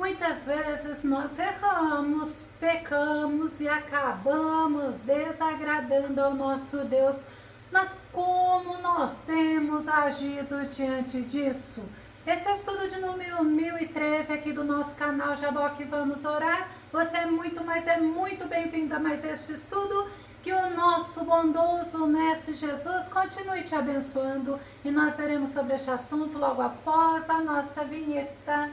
Muitas vezes nós erramos, pecamos e acabamos desagradando ao nosso Deus. Mas como nós temos agido diante disso? Esse é o estudo de número 1013 aqui do nosso canal Jaboque Vamos Orar. Você é muito bem-vindo a mais este estudo. Que o nosso bondoso Mestre Jesus continue te abençoando. E nós veremos sobre este assunto logo após a nossa vinheta.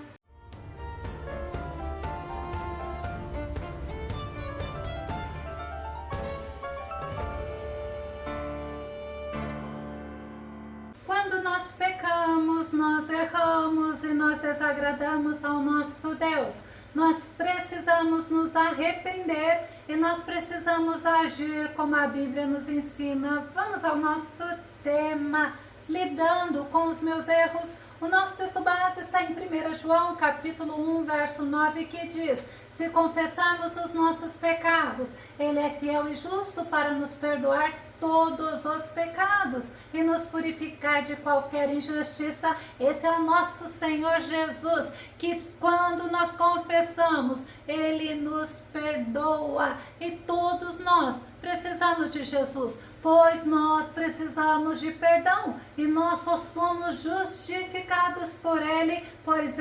Quando nós pecamos, nós erramos e nós desagradamos ao nosso Deus. Nós precisamos nos arrepender e nós precisamos agir como a Bíblia nos ensina. Vamos ao nosso tema, lidando com os meus erros. O nosso texto base está em 1 João, capítulo 1, verso 9, que diz: se confessarmos os nossos pecados, Ele é fiel e justo para nos perdoar todos os pecados e nos purificar de qualquer injustiça. Esse é o nosso Senhor Jesus, que quando nós confessamos, Ele nos perdoa. E todos nós precisamos de Jesus, pois nós precisamos de perdão e nós só somos justificados por Ele, pois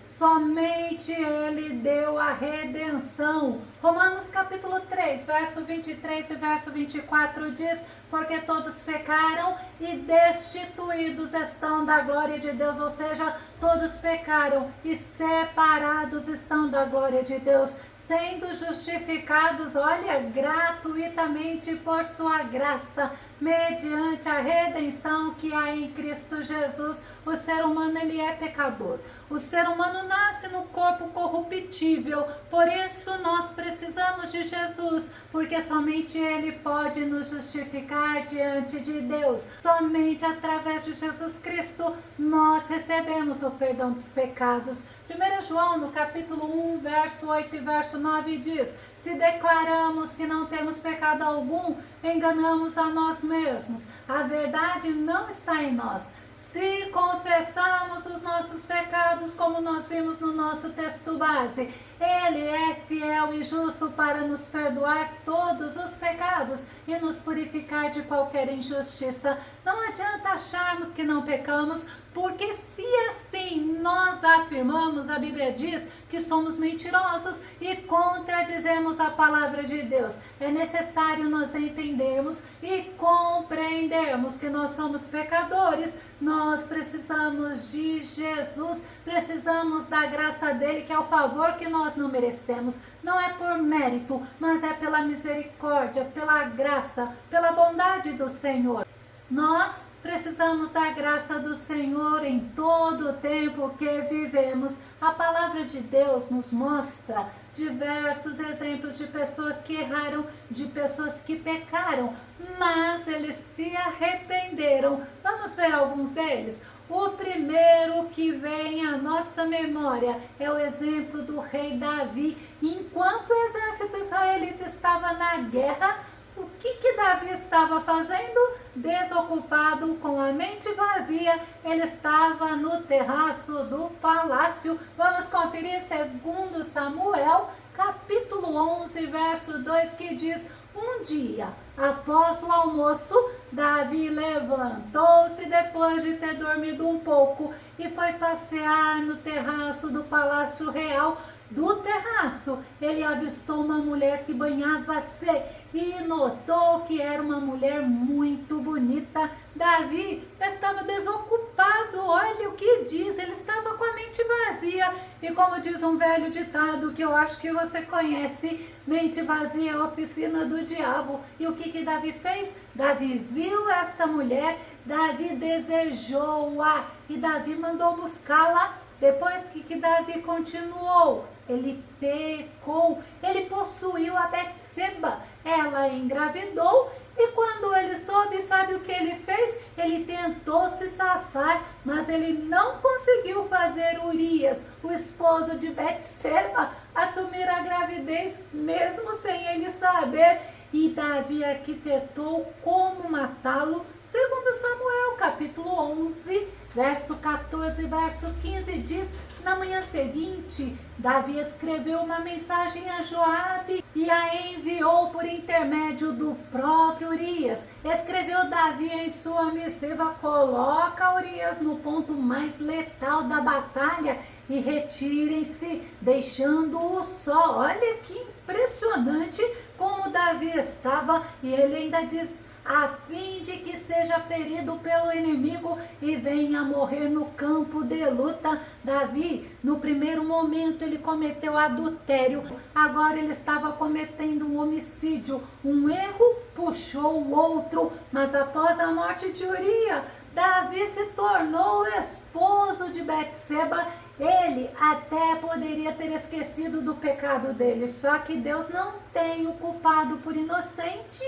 somente Ele deu a redenção. Romanos capítulo 3, verso 23 e verso 24 diz: porque todos pecaram e destituídos estão da glória de Deus, ou seja, todos pecaram e separados estão da glória de Deus, sendo justificados, olha, gratuitamente por sua graça, mediante a redenção que há em Cristo Jesus. O ser humano, ele é pecador. O ser humano nasce no corpo corruptível, por isso nós precisamos de Jesus, porque somente Ele pode nos justificar diante de Deus. Somente através de Jesus Cristo nós recebemos o perdão dos pecados. 1 João, no capítulo 1, verso 8 e verso 9 diz: se declaramos que não temos pecado algum, enganamos a nós mesmos. A verdade não está em nós. Se confessarmos os nossos pecados, como nós vimos no nosso texto base, Ele é fiel e justo para nos perdoar todos os pecados e nos purificar de qualquer injustiça. Não adianta acharmos que não pecamos, porque se assim nós afirmamos, a Bíblia diz que somos mentirosos e contradizemos a palavra de Deus. É necessário nós entendermos e compreendermos que nós somos pecadores. Nós precisamos de Jesus, precisamos da graça dele, que é o favor que nós não merecemos. Não é por mérito, mas é pela misericórdia, pela graça, pela bondade do Senhor. Nós precisamos da graça do Senhor em todo o tempo que vivemos. A palavra de Deus nos mostra diversos exemplos de pessoas que erraram, de pessoas que pecaram, mas eles se arrependeram. Vamos ver alguns deles? O primeiro que vem à nossa memória é o exemplo do rei Davi. Enquanto o exército israelita estava na guerra, o que Davi estava fazendo? Desocupado, com a mente vazia, ele estava no terraço do palácio. Vamos conferir 2 Samuel, capítulo 11, verso 2, que diz: um dia, após o almoço, Davi levantou-se depois de ter dormido um pouco e foi passear no terraço do palácio real. Do terraço, ele avistou uma mulher que banhava-se e notou que era uma mulher muito bonita. Davi estava desocupado, olha o que diz, ele estava com a mente vazia. E como diz um velho ditado que eu acho que você conhece, mente vazia é oficina do diabo. E o que Davi fez? Davi viu esta mulher, Davi desejou-a e Davi mandou buscá-la. Depois que Davi continuou, ele pecou, ele possuiu a Betseba, ela engravidou e quando ele soube, sabe o que ele fez? Ele tentou se safar, mas ele não conseguiu fazer Urias, o esposo de Betseba, assumir a gravidez mesmo sem ele saber. E Davi arquitetou como matá-lo Segundo Samuel, capítulo 11, verso 14 e verso 15, diz: na manhã seguinte, Davi escreveu uma mensagem a Joabe e a enviou por intermédio do próprio Urias. Escreveu Davi em sua missiva: coloca Urias no ponto mais letal da batalha e retirem-se, deixando-o só. Olha que impressionante como Davi estava, e ele ainda diz: a fim de que seja ferido pelo inimigo e venha morrer no campo de luta. Davi, no primeiro momento, ele cometeu adultério, agora ele estava cometendo um homicídio, um erro puxou o outro, mas após a morte de Urias, Davi se tornou esposo de Betseba. Ele até poderia ter esquecido do pecado dele, só que Deus não tem o culpado por inocente,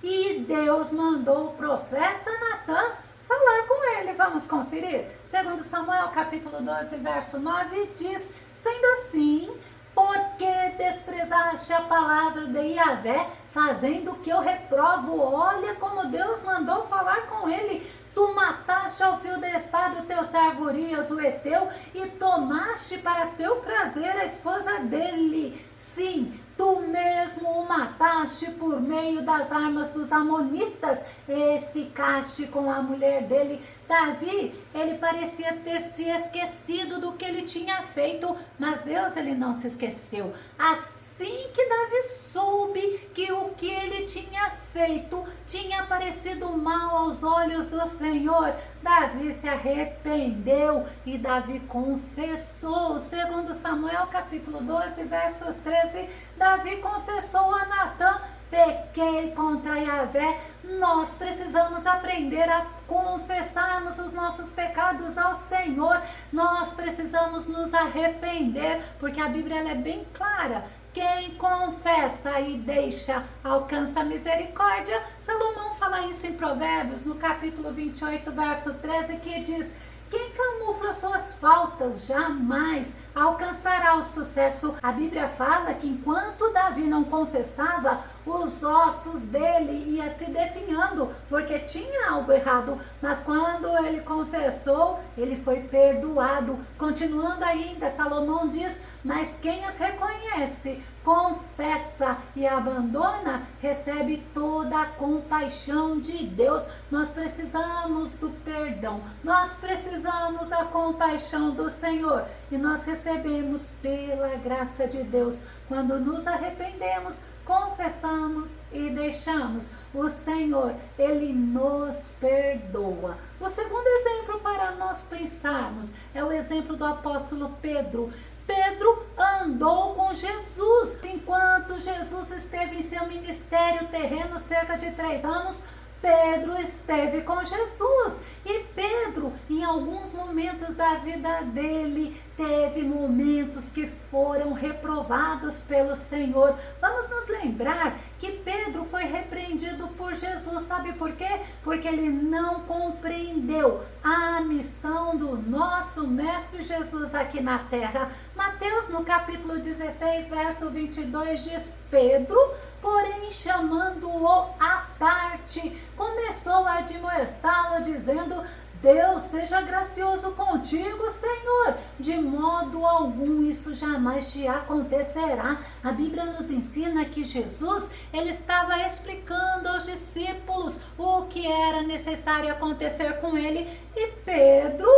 e Deus mandou o profeta Natã falar com ele. Vamos conferir? Segundo Samuel, capítulo 12, verso 9, diz: sendo assim, porque desprezaste a palavra de Yahvé, fazendo o que eu reprovo. Olha como Deus mandou falar com ele. Tu mataste ao fio da espada o teu servo Urias, o Heteu, e tomaste para teu prazer a esposa dele. Sim, tu mesmo o mataste por meio das armas dos amonitas e ficaste com a mulher dele. Davi, ele parecia ter se esquecido do que ele tinha feito, mas Deus, ele não se esqueceu. Assim que Davi soube que o que ele tinha feito tinha parecido mal aos olhos do Senhor, Davi se arrependeu e Davi confessou. Segundo Samuel, capítulo 12, verso 13, Davi confessou a Natã: pequei contra Yahvé. Nós precisamos aprender a confessarmos os nossos pecados ao Senhor. Nós precisamos nos arrepender, porque a Bíblia ela é bem clara. Quem confessa e deixa alcança misericórdia. Salomão fala isso em Provérbios, no capítulo 28, verso 13, que diz: quem camufla suas faltas jamais alcançará o sucesso. A Bíblia fala que enquanto Davi não confessava, os ossos dele iam se definhando, porque tinha algo errado. Mas quando ele confessou, ele foi perdoado. Continuando ainda, Salomão diz: mas quem as reconhece, confessa e abandona, recebe toda a compaixão de Deus. Nós precisamos do perdão, nós precisamos da compaixão do Senhor, e nós recebemos pela graça de Deus quando nos arrependemos, confessamos e deixamos. O Senhor, ele nos perdoa. O segundo exemplo para nós pensarmos é o exemplo do apóstolo Pedro. Pedro andou com Jesus. Enquanto Jesus esteve em seu ministério terreno cerca de 3 anos, Pedro esteve com Jesus. E Pedro, em alguns momentos da vida dele, teve momentos que foram reprovados pelo Senhor. Vamos nos lembrar que Pedro foi repreendido por Jesus. Sabe por quê? Porque ele não compreendeu a missão do nosso Mestre Jesus aqui na terra. Mateus, no capítulo 16, verso 22, diz: Pedro, porém, chamando-o à parte, começou a admoestá-lo, dizendo: Deus seja gracioso contigo, Senhor, de modo algum isso jamais te acontecerá. A Bíblia nos ensina que Jesus, ele estava explicando aos discípulos o que era necessário acontecer com ele, e Pedro,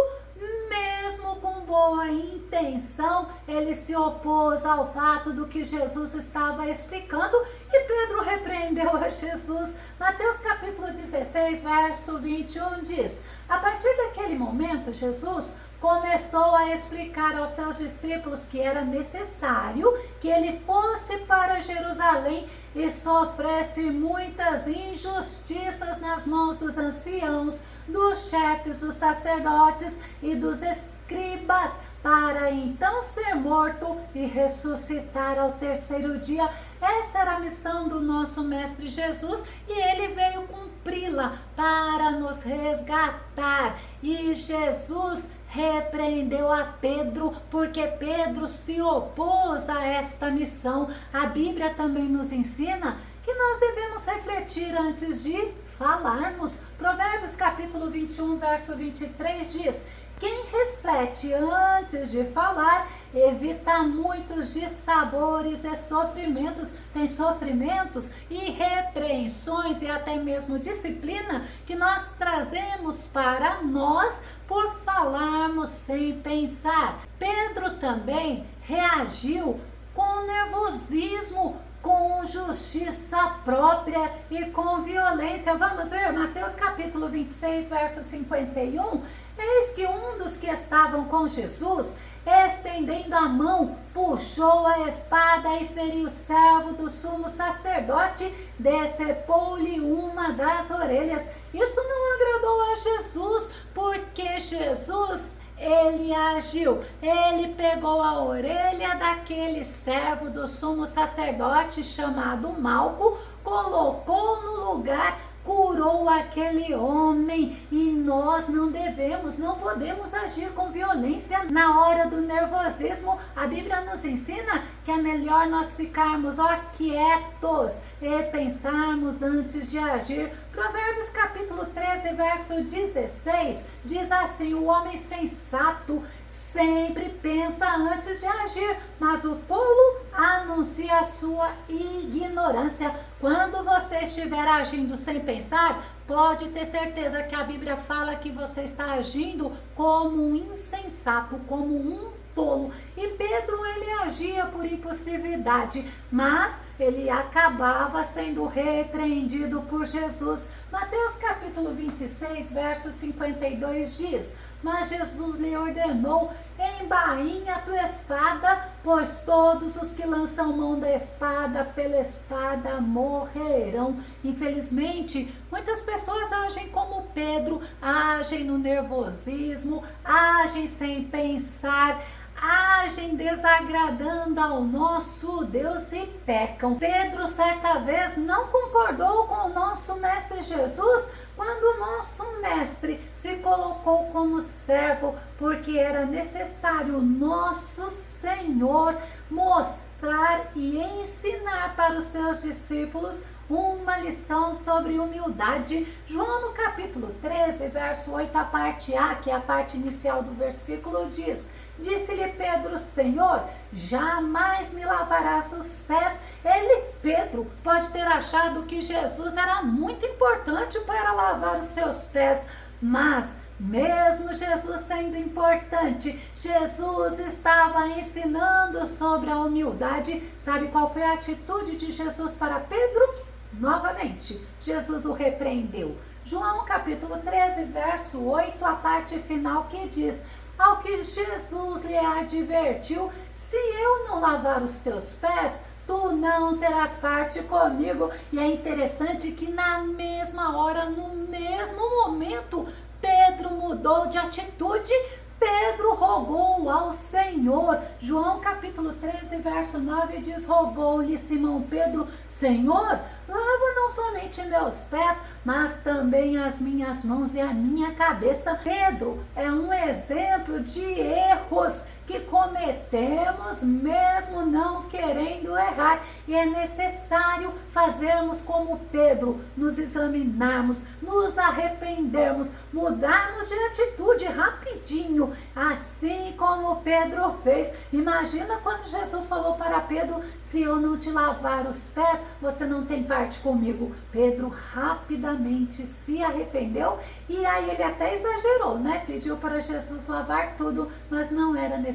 mesmo com boa intenção, ele se opôs ao fato do que Jesus estava explicando, e Pedro repreendeu a Jesus. Mateus capítulo 16, verso 21 diz: a partir daquele momento, Jesus começou a explicar aos seus discípulos que era necessário que ele fosse para Jerusalém e sofresse muitas injustiças nas mãos dos anciãos, dos chefes, dos sacerdotes e dos escribas, para então ser morto e ressuscitar ao terceiro dia. Essa era a missão do nosso Mestre Jesus, e ele veio cumpri-la para nos resgatar. E Jesus repreendeu a Pedro, porque Pedro se opôs a esta missão. A Bíblia também nos ensina que nós devemos refletir antes de falarmos. Provérbios capítulo 21, verso 23 diz: quem reflete antes de falar evita muitos dissabores e sofrimentos. Tem sofrimentos e repreensões e até mesmo disciplina que nós trazemos para nós por falarmos sem pensar. Pedro também reagiu com nervosismo, com justiça própria e com violência. Vamos ver Mateus capítulo 26, verso 51. Eis que um dos que estavam com Jesus, estendendo a mão, puxou a espada e feriu o servo do sumo sacerdote, decepou-lhe uma das orelhas. Isto não agradou a Jesus, porque Jesus, ele agiu, ele pegou a orelha daquele servo do sumo sacerdote chamado Malco, colocou no lugar, curou aquele homem. E nós não devemos, não podemos agir com violência na hora do nervosismo. A Bíblia nos ensina que é melhor nós ficarmos quietos e pensarmos antes de agir. Provérbios capítulo 13, verso 16, diz assim: o homem sensato sempre pensa antes de agir, mas o tolo anuncia a sua ignorância. Quando você estiver agindo sem pensar, pode ter certeza que a Bíblia fala que você está agindo como um insensato, como um tolo. E Pedro, ele agia por impulsividade, mas ele acabava sendo repreendido por Jesus. Mateus capítulo 26, verso 52 diz: mas Jesus lhe ordenou: embainha a tua espada, pois todos os que lançam mão da espada, pela espada morrerão. Infelizmente, muitas pessoas agem como Pedro, agem no nervosismo, agem sem pensar, agem desagradando ao nosso Deus e pecam. Pedro certa vez não concordou com o nosso mestre Jesus, quando o nosso mestre se colocou como servo, porque era necessário o nosso Senhor mostrar e ensinar para os seus discípulos uma lição sobre humildade. João no capítulo 13, verso 8, a parte A, que é a parte inicial do versículo, diz: disse-lhe Pedro: Senhor, jamais me lavarás os pés. Ele, Pedro, pode ter achado que Jesus era muito importante para lavar os seus pés, mas mesmo Jesus sendo importante, Jesus estava ensinando sobre a humildade. Sabe qual foi a atitude de Jesus para Pedro? Novamente, Jesus o repreendeu. João capítulo 13, verso 8, a parte final, que diz: ao que Jesus lhe advertiu: se eu não lavar os teus pés, tu não terás parte comigo. E é interessante que na mesma hora, no mesmo momento, Pedro mudou de atitude. Pedro rogou ao Senhor. João capítulo 13, verso 9 diz: rogou-lhe Simão Pedro: Senhor, lava não somente meus pés, mas também as minhas mãos e a minha cabeça. Pedro é um exemplo de erros que cometemos mesmo não querendo errar, e é necessário fazermos como Pedro, nos examinarmos, nos arrependermos, mudarmos de atitude rapidinho, assim como Pedro fez. Imagina quando Jesus falou para Pedro: se eu não te lavar os pés, você não tem parte comigo. Pedro rapidamente se arrependeu, e aí ele até exagerou, né? Pediu para Jesus lavar tudo, mas não era necessário.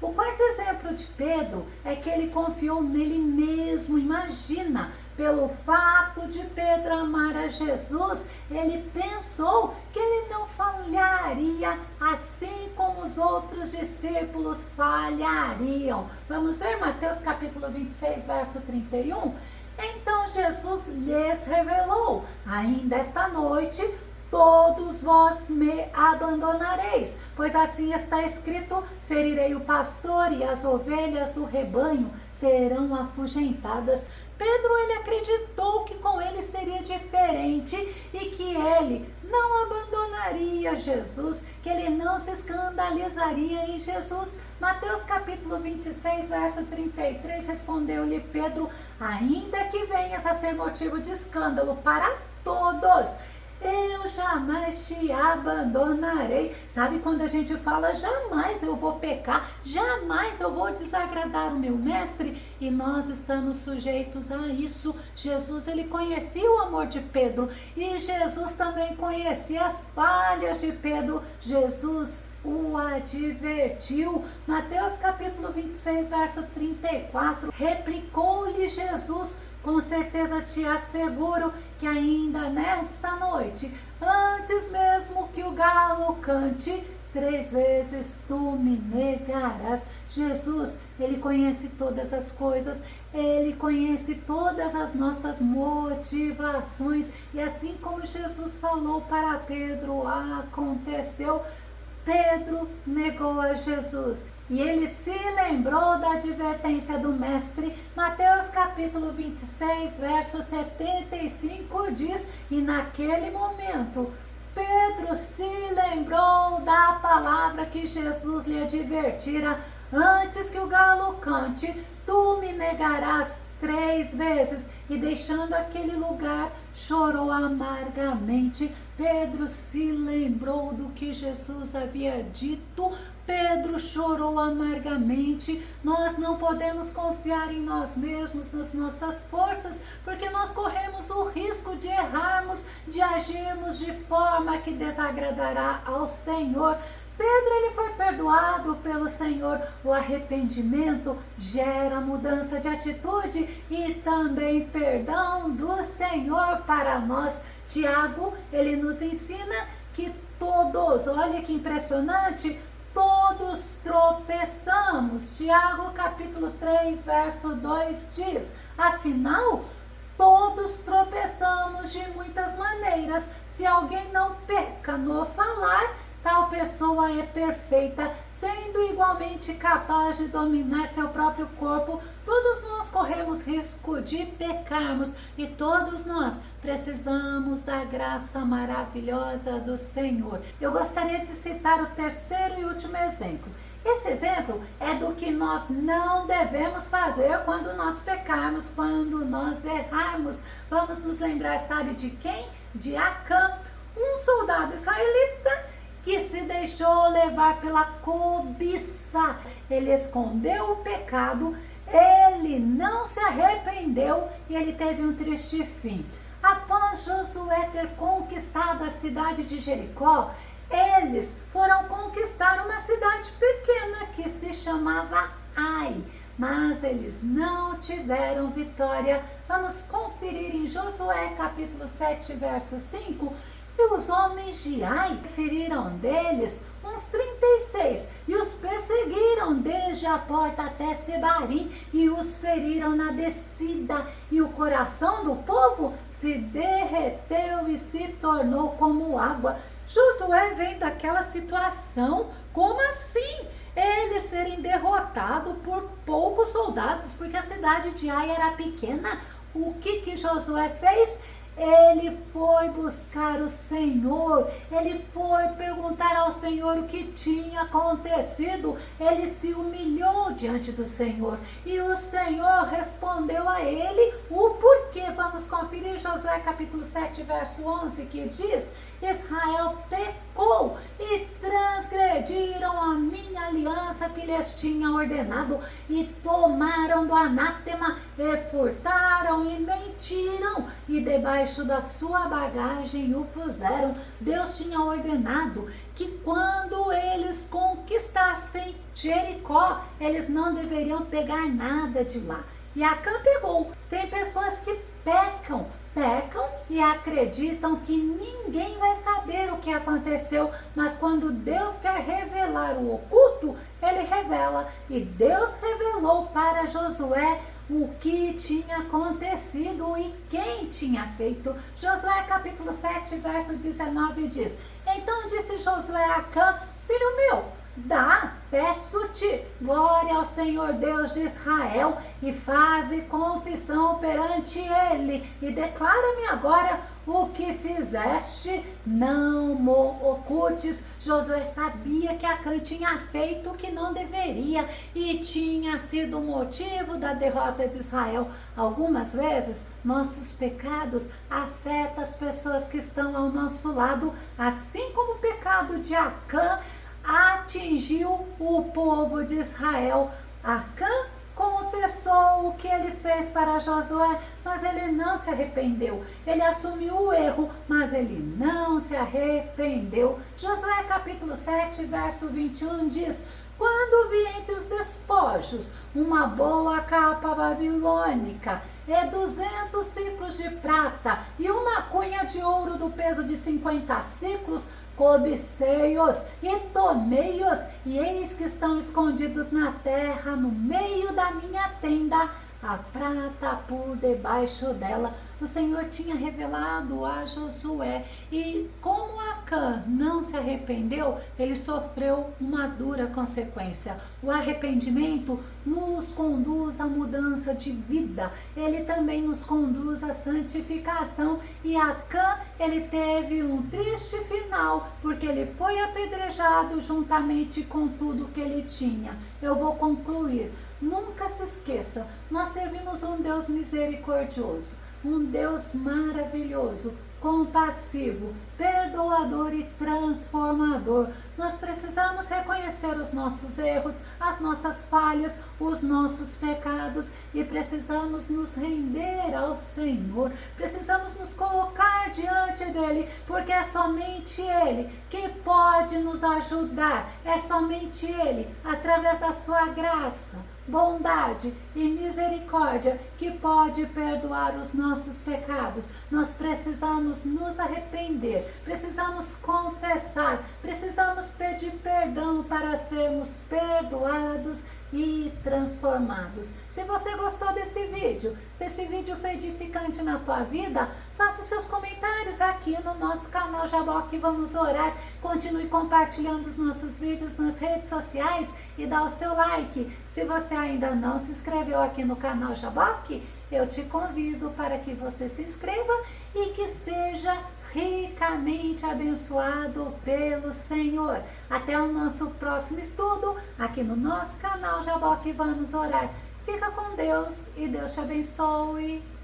O quarto exemplo de Pedro é que ele confiou nele mesmo. Imagina, pelo fato de Pedro amar a Jesus, ele pensou que ele não falharia, assim como os outros discípulos falhariam. Vamos ver Mateus capítulo 26, verso 31? Então Jesus lhes revelou: ainda esta noite todos vós me abandonareis, pois assim está escrito: ferirei o pastor e as ovelhas do rebanho serão afugentadas. Pedro, ele acreditou que com ele seria diferente e que ele não abandonaria Jesus, que ele não se escandalizaria em Jesus. Mateus capítulo 26, verso 33, respondeu-lhe Pedro: ainda que venhas a ser motivo de escândalo para todos, eu jamais te abandonarei. Sabe quando a gente fala, jamais eu vou pecar, jamais eu vou desagradar o meu mestre? E nós estamos sujeitos a isso. Jesus, ele conhecia o amor de Pedro e Jesus também conhecia as falhas de Pedro. Jesus o advertiu. Mateus capítulo 26, verso 34, replicou-lhe Jesus: com certeza te asseguro que ainda nesta noite, antes mesmo que o galo cante, 3 vezes tu me negarás. Jesus, ele conhece todas as coisas, ele conhece todas as nossas motivações. E assim como Jesus falou para Pedro, aconteceu. Pedro negou a Jesus e ele se lembrou da advertência do mestre. Mateus capítulo 26, verso 75 diz: e naquele momento Pedro se lembrou da palavra que Jesus lhe advertira: antes que o galo cante, tu me negarás 3 vezes. E deixando aquele lugar, chorou amargamente. Pedro se lembrou do que Jesus havia dito. Pedro chorou amargamente. Nós não podemos confiar em nós mesmos, nas nossas forças, porque nós corremos o risco de errarmos, de agirmos de forma que desagradará ao Senhor. Pedro, ele foi perdoado pelo Senhor. O arrependimento gera mudança de atitude e também perdão do Senhor para nós. Tiago, ele nos ensina que todos, olha que impressionante, todos tropeçamos. Tiago capítulo 3, verso 2 diz: afinal, todos tropeçamos de muitas maneiras. Se alguém não peca no falar, tal pessoa é perfeita, sendo igualmente capaz de dominar seu próprio corpo. Todos nós corremos risco de pecarmos e todos nós precisamos da graça maravilhosa do Senhor. Eu gostaria de citar o terceiro e último exemplo. Esse exemplo é do que nós não devemos fazer quando nós pecarmos, quando nós errarmos. Vamos nos lembrar, sabe de quem? De Acã, um soldado israelita que se deixou levar pela cobiça. Ele escondeu o pecado, ele não se arrependeu e ele teve um triste fim. Após Josué ter conquistado a cidade de Jericó, eles foram conquistar uma cidade pequena que se chamava Ai, mas eles não tiveram vitória. Vamos conferir em Josué capítulo 7, verso 5. E os homens de Ai feriram deles uns 36 e os perseguiram desde a porta até Sebarim e os feriram na descida. E o coração do povo se derreteu e se tornou como água. Josué vem daquela situação, como assim? Eles serem derrotados por poucos soldados, porque a cidade de Ai era pequena. O que Josué fez? Ele foi buscar o Senhor, ele foi perguntar ao Senhor o que tinha acontecido, ele se humilhou diante do Senhor e o Senhor respondeu a ele o porquê. Vamos conferir Josué capítulo 7, verso 11, que diz: Israel pecou e transgrediram a minha aliança que lhes tinha ordenado e tomaram do anátema e furtaram e mentiram e debaixo da sua bagagem o puseram. Deus tinha ordenado que quando eles conquistassem Jericó, eles não deveriam pegar nada de lá. E Acã pegou. Tem pessoas que pecam pecam e acreditam que ninguém vai saber o que aconteceu, mas quando Deus quer revelar o oculto, ele revela. E Deus revelou para Josué o que tinha acontecido e quem tinha feito. Josué capítulo 7, verso 19 diz: Então disse Josué a Acã, filho meu, peço-te glória ao Senhor Deus de Israel, e faze confissão perante ele, e declara-me agora o que fizeste, não mo ocultes. Josué sabia que Acã tinha feito o que não deveria, e tinha sido o motivo da derrota de Israel. Algumas vezes, nossos pecados afetam as pessoas que estão ao nosso lado, assim como o pecado de Acã atingiu o povo de Israel. Acã confessou o que ele fez para Josué, mas ele não se arrependeu. Ele assumiu o erro, mas ele não se arrependeu. Josué capítulo 7, verso 21 diz: Quando vi entre os despojos uma boa capa babilônica, 200 ciclos de prata e uma cunha de ouro do peso de 50 ciclos, cobicei-os e tomei-os, e eis que estão escondidos na terra, no meio da minha tenda, a prata por debaixo dela. O Senhor tinha revelado a Josué, e como Acã não se arrependeu, ele sofreu uma dura consequência. O arrependimento nos conduz à mudança de vida, ele também nos conduz à santificação, e Acã, ele teve um triste final, porque ele foi apedrejado juntamente com tudo que ele tinha. Eu vou concluir. Nunca se esqueça, nós servimos um Deus misericordioso, um Deus maravilhoso, compassivo, perdoador e transformador. Nós precisamos reconhecer os nossos erros, as nossas falhas, os nossos pecados, e precisamos nos render ao Senhor. Precisamos nos colocar diante dele, porque é somente ele que pode nos ajudar. É somente ele, através da sua graça, bondade e misericórdia, que pode perdoar os nossos pecados. Nós precisamos nos arrepender, precisamos confessar, precisamos pedir perdão para sermos perdoados e transformados. Se você gostou desse vídeo, se esse vídeo foi edificante na tua vida, faça os seus comentários aqui no nosso canal Jaboque Vamos Orar. Continue compartilhando os nossos vídeos nas redes sociais e dá o seu like. Se você ainda não se inscreveu aqui no canal Jaboque, eu te convido para que você se inscreva e que seja ricamente abençoado pelo Senhor. Até o nosso próximo estudo aqui no nosso canal Jaboque Vamos Orar. Fica com Deus e Deus te abençoe.